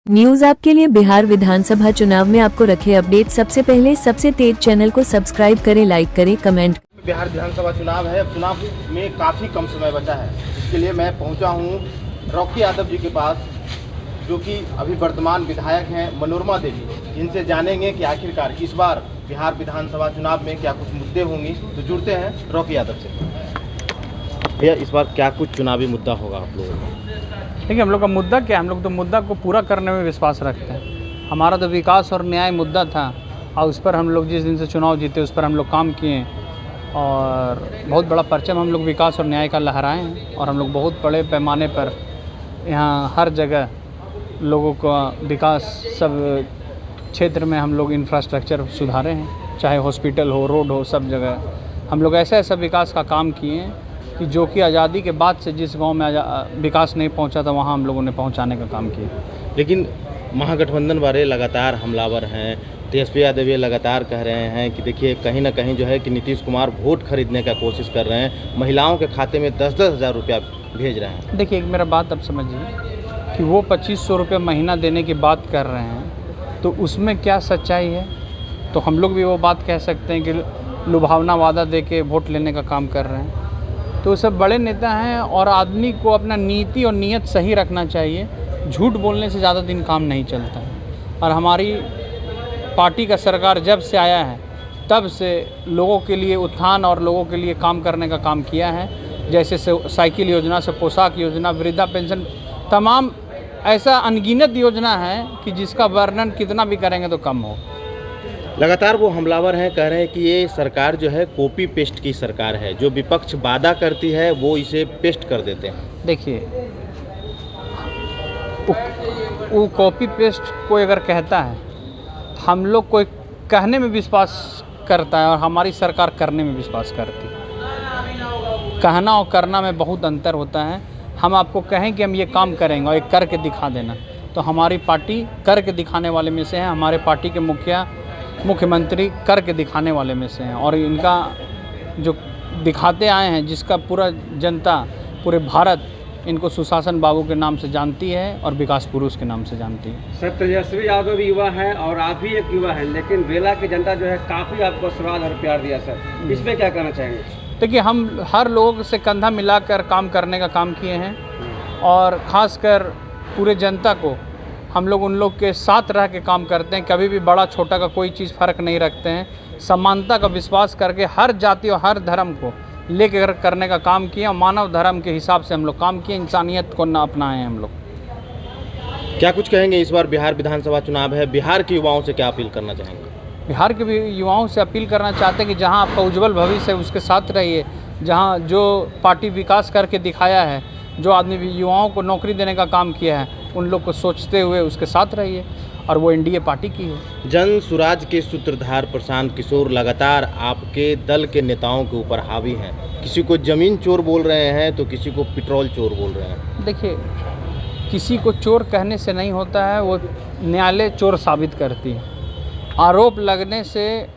News आपके लिए बिहार विधानसभा चुनाव में आपको रखे अपडेट सबसे पहले सबसे तेज चैनल को सब्सक्राइब करें, लाइक करें, कमेंट। बिहार विधानसभा चुनाव है। चुनाव में काफ़ी कम समय बचा है। इसके लिए मैं पहुंचा हूं रॉकी यादव जी के पास, जो कि अभी वर्तमान विधायक हैं मनोरमा देवी। इनसे जानेंगे कि आखिरकार इस बार बिहार विधानसभा चुनाव में क्या कुछ मुद्दे होंगे। तो जुड़ते हैं रॉकी यादव से। भैया, इस बार क्या कुछ चुनावी मुद्दा होगा आप लोगों का? देखिए, हम लोग का मुद्दा क्या है, हम लोग तो मुद्दा को पूरा करने में विश्वास रखते हैं। हमारा तो विकास और न्याय मुद्दा था और उस पर हम लोग जिस दिन से चुनाव जीते उस पर हम लोग काम किए और बहुत बड़ा परचम हम लोग विकास और न्याय का लहराए हैं। और हम लोग बहुत बड़े पैमाने पर यहाँ हर जगह लोगों का विकास, सब क्षेत्र में हम लोग इंफ्रास्ट्रक्चर सुधारे हैं, चाहे हॉस्पिटल हो, रोड हो, सब जगह हम लोग ऐसा ऐसा विकास का काम किए हैं कि जो कि आज़ादी के बाद से जिस गांव में विकास नहीं पहुंचा था वहां हम लोगों ने पहुंचाने का काम किया। लेकिन महागठबंधन वाले लगातार हमलावर हैं। तेजस्वी यादव ये लगातार कह रहे हैं कि देखिए, कहीं ना कहीं जो है कि नीतीश कुमार वोट खरीदने का कोशिश कर रहे हैं, महिलाओं के खाते में 10-10 हज़ार रुपया भेज रहे हैं। देखिए, एक मेरा बात अब समझिए कि वो 2500 रुपये महीना देने की बात कर रहे हैं तो उसमें क्या सच्चाई है। तो हम लोग भी वो बात कह सकते हैं कि लुभावना वादा दे के वोट लेने का काम कर रहे हैं। तो सब बड़े नेता हैं और आदमी को अपना नीति और नीयत सही रखना चाहिए। झूठ बोलने से ज़्यादा दिन काम नहीं चलता है। और हमारी पार्टी का सरकार जब से आया है तब से लोगों के लिए उत्थान और लोगों के लिए काम करने का काम किया है। जैसे साइकिल योजना से पोशाक योजना, वृद्धा पेंशन, तमाम ऐसा अनगिनत योजना है कि जिसका वर्णन कितना भी करेंगे तो कम हो। लगातार वो हमलावर हैं, कह रहे हैं कि ये सरकार जो है कॉपी पेस्ट की सरकार है। जो विपक्ष वादा करती है वो इसे पेस्ट कर देते हैं। देखिए, वो कॉपी पेस्ट कोई अगर कहता है, हम लोग कोई कहने में विश्वास करता है और हमारी सरकार करने में विश्वास करती है। कहना और करना में बहुत अंतर होता है। हम आपको कहें कि हम ये काम करेंगे और एक करके दिखा देना, तो हमारी पार्टी करके दिखाने वाले में से है। हमारे पार्टी के मुख्यमंत्री करके दिखाने वाले में से हैं और इनका जो दिखाते आए हैं, जिसका पूरा जनता, पूरे भारत इनको सुशासन बाबू के नाम से जानती है और विकास पुरुष के नाम से जानती है। सर, तेजस्वी यादव भी युवा हैं और आप भी एक युवा हैं, लेकिन बेला की जनता जो है काफ़ी आपको आशीर्वाद और प्यार दिया। सर, इसमें क्या कहना चाहेंगे? देखिए, हम हर लोग से कंधा मिलाकर काम करने का काम किए हैं और ख़ासकर पूरे जनता को हम लोग उन लोग के साथ रह के काम करते हैं। कभी भी बड़ा छोटा का कोई चीज़ फ़र्क नहीं रखते हैं। समानता का विश्वास करके हर जाति और हर धर्म को लेकर करने का काम किया। मानव धर्म के हिसाब से हम लोग काम किए, इंसानियत को ना अपनाएं हम लोग। क्या कुछ कहेंगे? इस बार बिहार विधानसभा चुनाव है, बिहार के युवाओं से क्या अपील करना चाहेंगे? बिहार के भी युवाओं से अपील करना चाहते हैं कि जहां आपका उज्जवल भविष्य है उसके साथ रहिए। जहां जो पार्टी विकास करके दिखाया है, जो आदमी भी युवाओं को नौकरी देने का काम किया है, उन लोग को सोचते हुए उसके साथ रहिए और वो एनडीए पार्टी की है। जन सुराज के सूत्रधार प्रशांत किशोर लगातार आपके दल के नेताओं के ऊपर हावी हैं। किसी को जमीन चोर बोल रहे हैं तो किसी को पेट्रोल चोर बोल रहे हैं। देखिए, किसी को चोर कहने से नहीं होता है, वो न्यायालय चोर साबित करती है। आरोप लगने से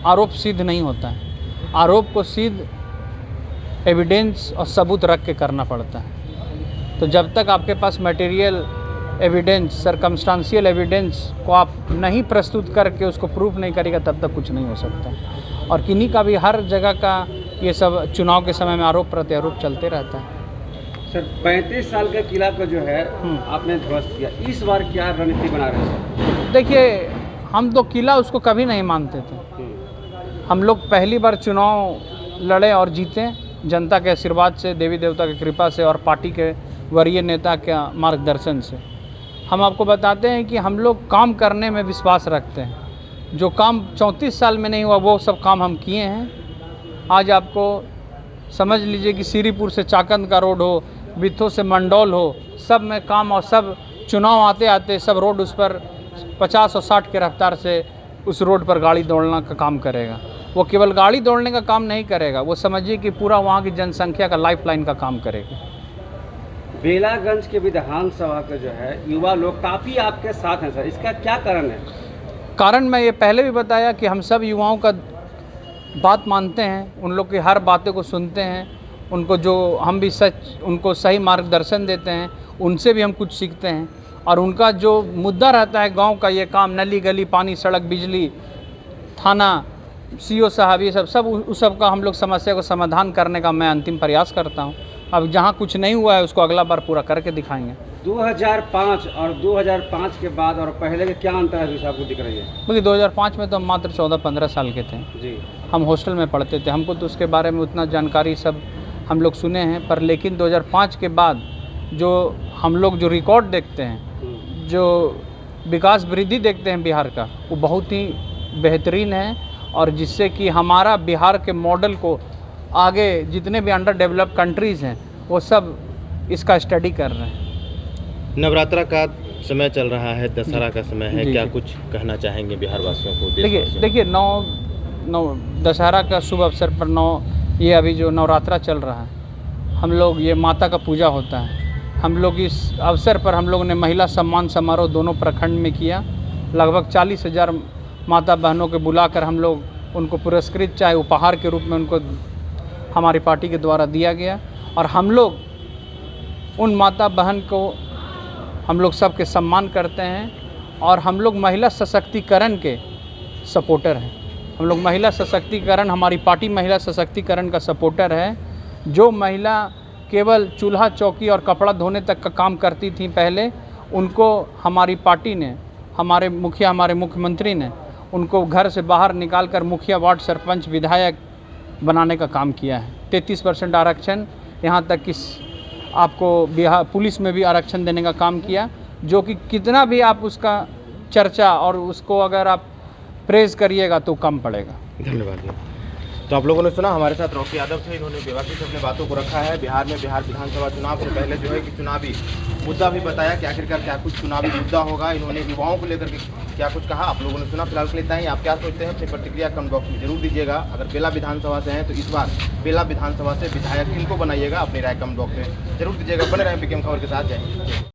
आरोप सिद्ध नहीं होता है। आरोप को सिद्ध एविडेंस और सबूत रख के करना पड़ता है। तो जब तक आपके पास मटेरियल एविडेंस, सरकमस्टांशियल एविडेंस को आप नहीं प्रस्तुत करके उसको प्रूफ नहीं करेगा, तब तक कुछ नहीं हो सकता। और किन्हीं का भी हर जगह का ये सब चुनाव के समय में आरोप प्रत्यारोप चलते रहता है। सर, 35 साल के किला को जो है आपने ध्वस्त किया, इस बार क्या रणनीति बना रहे हैं? देखिए, हम तो किला उसको कभी नहीं मानते थे। हम लोग पहली बार चुनाव लड़े और जीते, जनता के आशीर्वाद से, देवी देवता की कृपा से और पार्टी के वरीय नेता के मार्गदर्शन से। हम आपको बताते हैं कि हम लोग काम करने में विश्वास रखते हैं। जो काम 34 साल में नहीं हुआ वो सब काम हम किए हैं। आज आपको समझ लीजिए कि श्रीपुर से चाकंद का रोड हो, बिथो से मंडौल हो, सब में काम, और सब चुनाव आते आते सब रोड उस पर 50 और 60 के रफ्तार से उस रोड पर गाड़ी दौड़ना का काम करेगा। वो केवल गाड़ी दौड़ने का काम नहीं करेगा, वो समझिए कि पूरा वहाँ की जनसंख्या का लाइफलाइन का काम करेगा। बेलागंज के विधानसभा के जो है युवा लोग काफ़ी आपके साथ हैं। सर, इसका क्या कारण है? कारण मैं ये पहले भी बताया कि हम सब युवाओं का बात मानते हैं, उन लोग की हर बातें को सुनते हैं, उनको जो हम भी सच उनको सही मार्गदर्शन देते हैं, उनसे भी हम कुछ सीखते हैं। और उनका जो मुद्दा रहता है गांव का, ये काम नली गली, पानी, सड़क, बिजली, थाना, सीओ साहब, ये सब उस सब का हम लोग समस्या को समाधान करने का मैं अंतिम प्रयास करता हूँ। अब जहाँ कुछ नहीं हुआ है उसको अगला बार पूरा करके दिखाएंगे। 2005 और 2005 के बाद और पहले के क्या अंतर है जो आपको दिख रही है? क्योंकि 2005 में तो हम मात्र 14-15 साल के थे जी। हम हॉस्टल में पढ़ते थे, हमको तो उसके बारे में उतना जानकारी सब हम लोग सुने हैं, पर लेकिन 2005 के बाद जो हम लोग जो रिकॉर्ड देखते हैं, जो विकास वृद्धि देखते हैं बिहार का, वो बहुत ही बेहतरीन है, और जिससे कि हमारा बिहार के मॉडल को आगे जितने भी अंडर डेवलप्ड कंट्रीज़ हैं वो सब इसका स्टडी कर रहे हैं। नवरात्रा का समय चल रहा है, दशहरा का समय है, जी, क्या जी। कुछ कहना चाहेंगे बिहार वासियों को? देखिए नौ दशहरा का शुभ अवसर पर ये अभी जो नवरात्रा चल रहा है, हम लोग ये माता का पूजा होता है, हम लोग इस अवसर पर हम लोगों ने महिला सम्मान समारोह दोनों प्रखंड में किया। लगभग 40,000 माता बहनों को बुलाकर हम लोग उनको पुरस्कृत, चाहे उपहार के रूप में उनको हमारी पार्टी के द्वारा दिया गया, और हम लोग उन माता बहन को हम लोग सबके सम्मान करते हैं, और हम लोग महिला सशक्तिकरण के सपोर्टर हैं। हम लोग महिला सशक्तिकरण, हमारी पार्टी महिला सशक्तिकरण का सपोर्टर है। जो महिला केवल चूल्हा चौकी और कपड़ा धोने तक का काम करती थी पहले, उनको हमारी पार्टी ने, हमारे मुख्यमंत्री ने उनको घर से बाहर निकालकर मुखिया, वार्ड सरपंच, विधायक बनाने का काम किया है। 33% आरक्षण, यहाँ तक कि आपको बिहार पुलिस में भी आरक्षण देने का काम किया, जो कि कितना भी आप उसका चर्चा और उसको अगर आप प्रेज़ करिएगा तो कम पड़ेगा। धन्यवाद। तो आप लोगों ने सुना, हमारे साथ रॉकी यादव थे, इन्होंने बेबाकी से अपने बातों को रखा है। बिहार में बिहार विधानसभा चुनाव से पहले जो है कि चुनावी मुद्दा भी बताया कि आखिरकार क्या कुछ चुनावी मुद्दा होगा, इन्होंने युवाओं को लेकर के क्या कुछ कहा, आप लोगों ने सुना। फिलहाल के लिए इतना ही। आप क्या सोचते हैं अपनी प्रतिक्रिया कमेंट बॉक्स में जरूर दीजिएगा। अगर बेला विधानसभा से हैं तो इस बार बेला विधानसभा से विधायक इनको बनाइएगा, अपनी राय कमेंट बॉक्स में जरूर दीजिएगा। बने रहें पीकेएम खबर के साथ। जय हिंद।